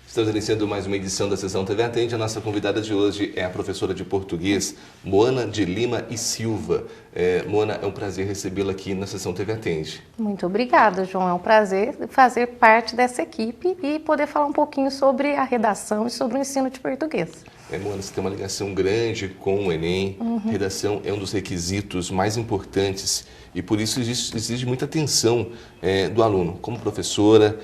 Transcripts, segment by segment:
Estamos iniciando mais uma edição da Sessão TV Atende. A nossa convidada de hoje é a professora de português, Moana de Lima e Silva. Moana, é um prazer recebê-la aqui na Sessão TV Atende. Muito obrigada, João. É um prazer fazer parte dessa equipe e poder falar um pouquinho sobre a redação e sobre o ensino de português. Moana, você tem uma ligação grande com o Enem. Redação é um dos requisitos mais importantes e por isso exige muita atenção do aluno. Como professora,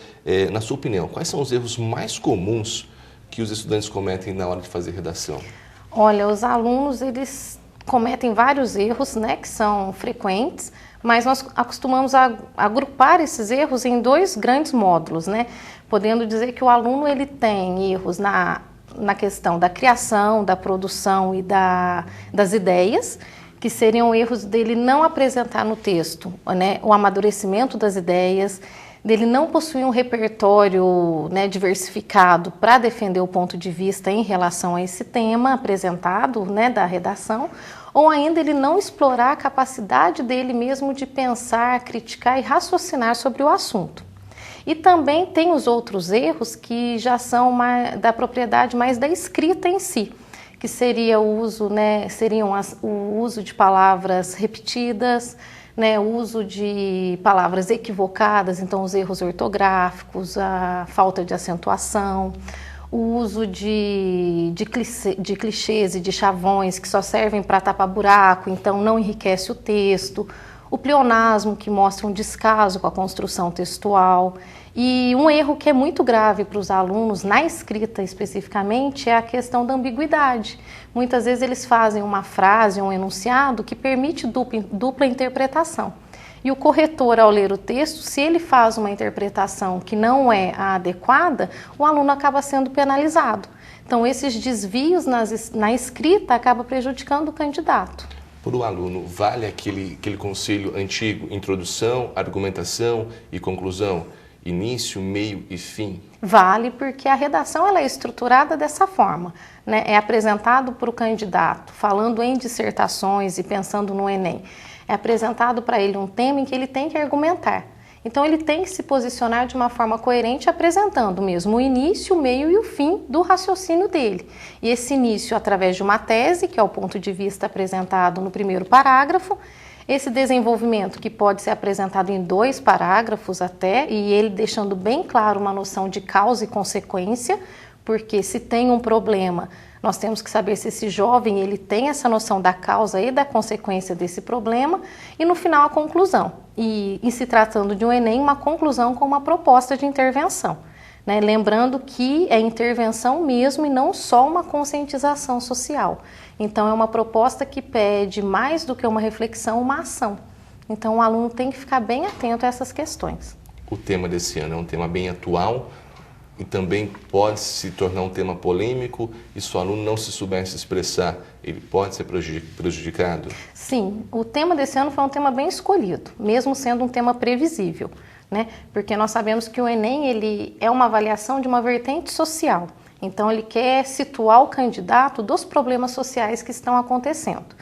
na sua opinião, quais são os erros mais comuns que os estudantes cometem na hora de fazer redação? Olha, os alunos, eles cometem vários erros, né, que são frequentes, mas nós acostumamos a agrupar esses erros em dois grandes módulos, né? Podendo dizer que o aluno ele tem erros na questão da criação, da produção e das ideias, que seriam erros dele não apresentar no texto, né, o amadurecimento das ideias, dele não possuir um repertório, né, diversificado para defender o ponto de vista em relação a esse tema apresentado, né, da redação, ou ainda ele não explorar a capacidade dele mesmo de pensar, criticar e raciocinar sobre o assunto. E também tem os outros erros que já são da propriedade mais da escrita em si, que seria o uso, né, o uso de palavras repetidas, né, o uso de palavras equivocadas, então os erros ortográficos, a falta de acentuação, o uso de clichês e de chavões que só servem para tapar buraco, então não enriquece o texto, o pleonasmo, que mostra um descaso com a construção textual. E um erro que é muito grave para os alunos, na escrita especificamente, é a questão da ambiguidade. Muitas vezes eles fazem uma frase, um enunciado, que permite dupla interpretação. E o corretor, ao ler o texto, se ele faz uma interpretação que não é a adequada, o aluno acaba sendo penalizado. Então, esses desvios na escrita acabam prejudicando o candidato. Para o aluno, vale aquele conselho antigo, introdução, argumentação e conclusão, início, meio e fim? Vale, porque a redação ela é estruturada dessa forma, né? É apresentado para o candidato, falando em dissertações e pensando no Enem. É apresentado para ele um tema em que ele tem que argumentar. Então ele tem que se posicionar de uma forma coerente, apresentando mesmo o início, o meio e o fim do raciocínio dele. E esse início através de uma tese, que é o ponto de vista apresentado no primeiro parágrafo, esse desenvolvimento que pode ser apresentado em 2 parágrafos até, e ele deixando bem claro uma noção de causa e consequência, porque se tem um problema, nós temos que saber se esse jovem ele tem essa noção da causa e da consequência desse problema, e no final a conclusão. E se tratando de um Enem, uma conclusão com uma proposta de intervenção, né? Lembrando que é intervenção mesmo e não só uma conscientização social. Então é uma proposta que pede mais do que uma reflexão, uma ação. Então o aluno tem que ficar bem atento a essas questões. O tema desse ano é um tema bem atual e também pode se tornar um tema polêmico, e se o aluno não se souber se expressar, ele pode ser prejudicado? Sim, o tema desse ano foi um tema bem escolhido, mesmo sendo um tema previsível, né? Porque nós sabemos que o Enem ele é uma avaliação de uma vertente social, então ele quer situar o candidato dos problemas sociais que estão acontecendo.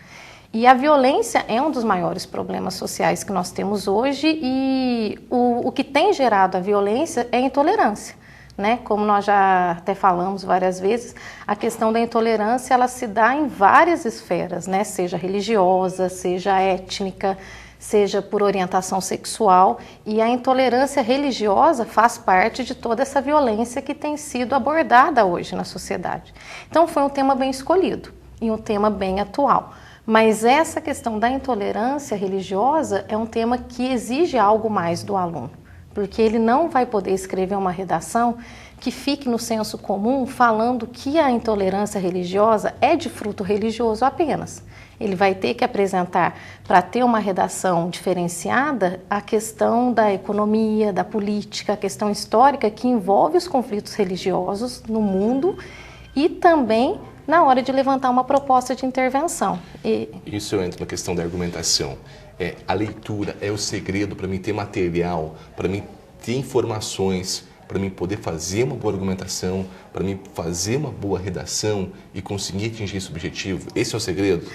E a violência é um dos maiores problemas sociais que nós temos hoje, e o que tem gerado a violência é a intolerância. Né? Como nós já até falamos várias vezes, a questão da intolerância ela se dá em várias esferas, né? Seja religiosa, seja étnica, seja por orientação sexual, e a intolerância religiosa faz parte de toda essa violência que tem sido abordada hoje na sociedade. Então foi um tema bem escolhido e um tema bem atual. Mas essa questão da intolerância religiosa é um tema que exige algo mais do aluno, porque ele não vai poder escrever uma redação que fique no senso comum falando que a intolerância religiosa é de fruto religioso apenas. Ele vai ter que apresentar, para ter uma redação diferenciada, a questão da economia, da política, a questão histórica que envolve os conflitos religiosos no mundo e também na hora de levantar uma proposta de intervenção. Isso eu entro na questão da argumentação. A leitura é o segredo para mim ter material, para mim ter informações, para mim poder fazer uma boa argumentação, para mim fazer uma boa redação e conseguir atingir esse objetivo. Esse é o segredo?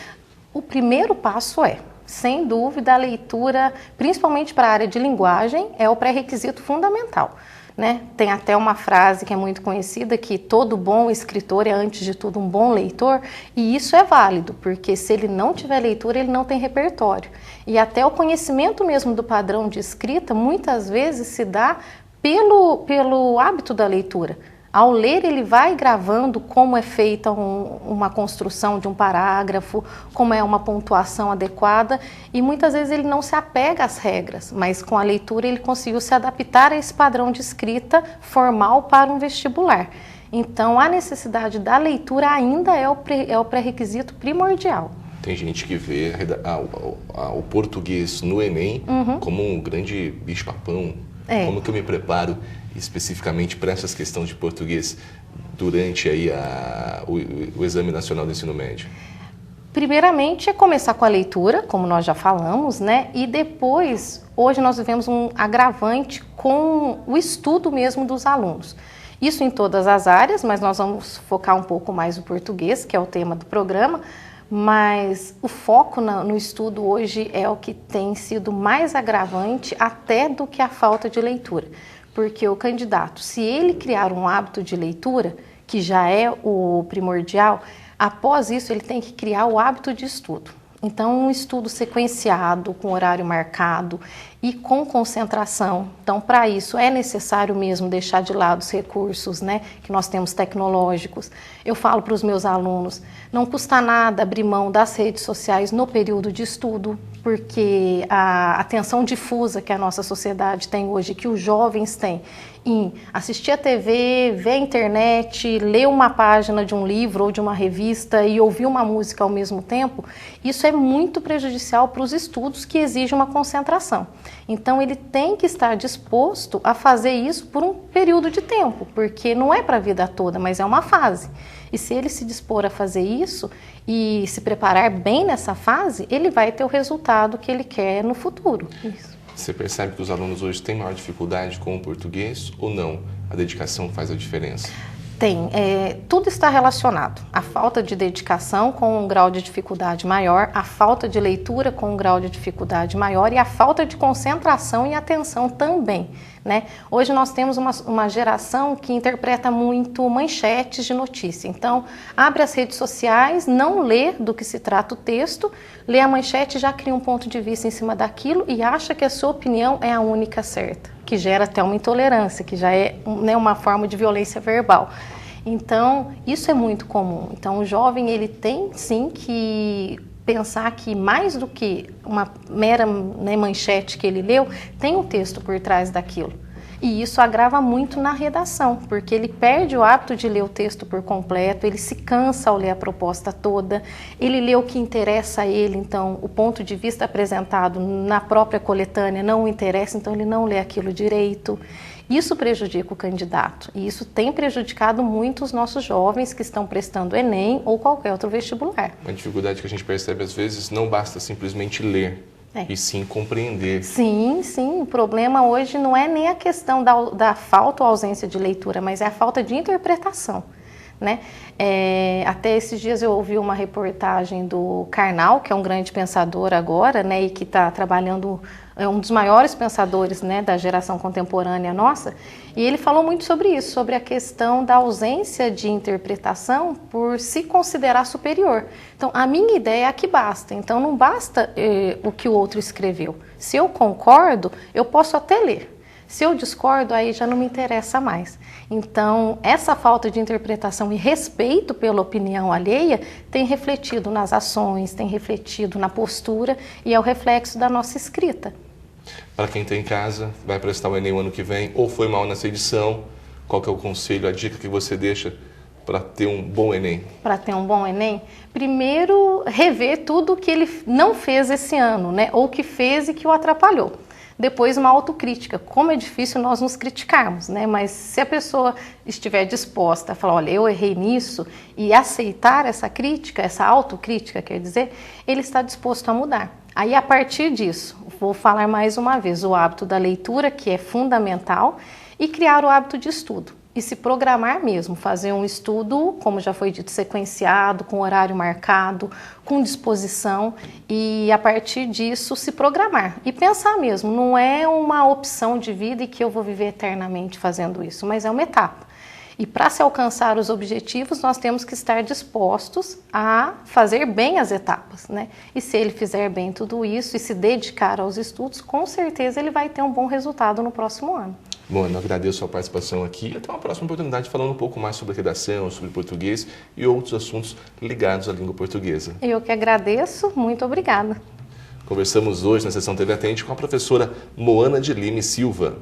O primeiro passo é, sem dúvida, a leitura, principalmente para a área de linguagem, é o pré-requisito fundamental. Né? Tem até uma frase que é muito conhecida, que todo bom escritor é, antes de tudo, um bom leitor, e isso é válido, porque se ele não tiver leitura, ele não tem repertório. E até o conhecimento mesmo do padrão de escrita, muitas vezes se dá pelo hábito da leitura. Ao ler, ele vai gravando como é feita uma construção de um parágrafo, como é uma pontuação adequada, e muitas vezes ele não se apega às regras, mas com a leitura ele conseguiu se adaptar a esse padrão de escrita formal para um vestibular. Então, a necessidade da leitura ainda é o pré-requisito primordial. Tem gente que vê o português no Enem como um grande bicho-papão. Como que eu me preparo especificamente para essas questões de português durante aí o Exame Nacional do Ensino Médio? Primeiramente é começar com a leitura, como nós já falamos, né? E depois, hoje nós vivemos um agravante com o estudo mesmo dos alunos. Isso em todas as áreas, mas nós vamos focar um pouco mais no português, que é o tema do programa. Mas o foco no estudo hoje é o que tem sido mais agravante até do que a falta de leitura. Porque o candidato, se ele criar um hábito de leitura, que já é o primordial, após isso ele tem que criar o hábito de estudo. Então, um estudo sequenciado, com horário marcado e com concentração. Então, para isso é necessário mesmo deixar de lado os recursos, né, que nós temos tecnológicos. Eu falo para os meus alunos, não custa nada abrir mão das redes sociais no período de estudo, porque a atenção difusa que a nossa sociedade tem hoje, que os jovens têm, em assistir a TV, ver a internet, ler uma página de um livro ou de uma revista e ouvir uma música ao mesmo tempo, isso é muito prejudicial para os estudos que exigem uma concentração. Então, ele tem que estar disposto a fazer isso por um período de tempo, porque não é para a vida toda, mas é uma fase. E se ele se dispor a fazer isso e se preparar bem nessa fase, ele vai ter o resultado que ele quer no futuro. Isso. Você percebe que os alunos hoje têm maior dificuldade com o português ou não? A dedicação faz a diferença? Tem. Tudo está relacionado. A falta de dedicação com um grau de dificuldade maior, a falta de leitura com um grau de dificuldade maior e a falta de concentração e atenção também. Né? Hoje nós temos uma geração que interpreta muito manchetes de notícia. Então, abre as redes sociais, não lê do que se trata o texto, lê a manchete, já cria um ponto de vista em cima daquilo e acha que a sua opinião é a única certa, que gera até uma intolerância, que já é, né, uma forma de violência verbal. Então, isso é muito comum. Então, o jovem ele tem sim que pensar que mais do que uma mera, né, manchete que ele leu, tem um texto por trás daquilo. E isso agrava muito na redação, porque ele perde o hábito de ler o texto por completo, ele se cansa ao ler a proposta toda, ele lê o que interessa a ele, então o ponto de vista apresentado na própria coletânea não o interessa, então ele não lê aquilo direito. Isso prejudica o candidato e isso tem prejudicado muito os nossos jovens que estão prestando Enem ou qualquer outro vestibular. Uma dificuldade que a gente percebe às vezes não basta simplesmente ler, e sim compreender. Sim, sim. O problema hoje não é nem a questão da falta ou ausência de leitura, mas é a falta de interpretação. Né? Até esses dias eu ouvi uma reportagem do Karnal, que é um grande pensador agora, né, e que está trabalhando, é um dos maiores pensadores, né, da geração contemporânea nossa, e ele falou muito sobre isso, sobre a questão da ausência de interpretação por se considerar superior. Então, a minha ideia é a que basta, então não basta o que o outro escreveu. Se eu concordo, eu posso até ler. Se eu discordo, aí já não me interessa mais. Então, essa falta de interpretação e respeito pela opinião alheia tem refletido nas ações, tem refletido na postura e é o reflexo da nossa escrita. Para quem está em casa, vai prestar o Enem o ano que vem, ou foi mal nessa edição, qual que é o conselho, a dica que você deixa para ter um bom Enem? Para ter um bom Enem, primeiro rever tudo que ele não fez esse ano, né? Ou que fez e que o atrapalhou. Depois uma autocrítica, como é difícil nós nos criticarmos, né? Mas se a pessoa estiver disposta a falar, olha, eu errei nisso, e aceitar essa crítica, essa autocrítica, quer dizer, ele está disposto a mudar. Aí a partir disso, vou falar mais uma vez, o hábito da leitura, que é fundamental, e criar o hábito de estudo. e se programar mesmo, fazer um estudo, como já foi dito, sequenciado, com horário marcado, com disposição e a partir disso se programar e pensar mesmo, não é uma opção de vida e que eu vou viver eternamente fazendo isso, mas é uma etapa. E para se alcançar os objetivos, nós temos que estar dispostos a fazer bem as etapas, né? E se ele fizer bem tudo isso e se dedicar aos estudos, com certeza ele vai ter um bom resultado no próximo ano. Bom, eu agradeço a sua participação aqui e até uma próxima oportunidade falando um pouco mais sobre redação, sobre português e outros assuntos ligados à língua portuguesa. Eu que agradeço, muito obrigada. Conversamos hoje na sessão TV Atende com a professora Moana de Lima e Silva.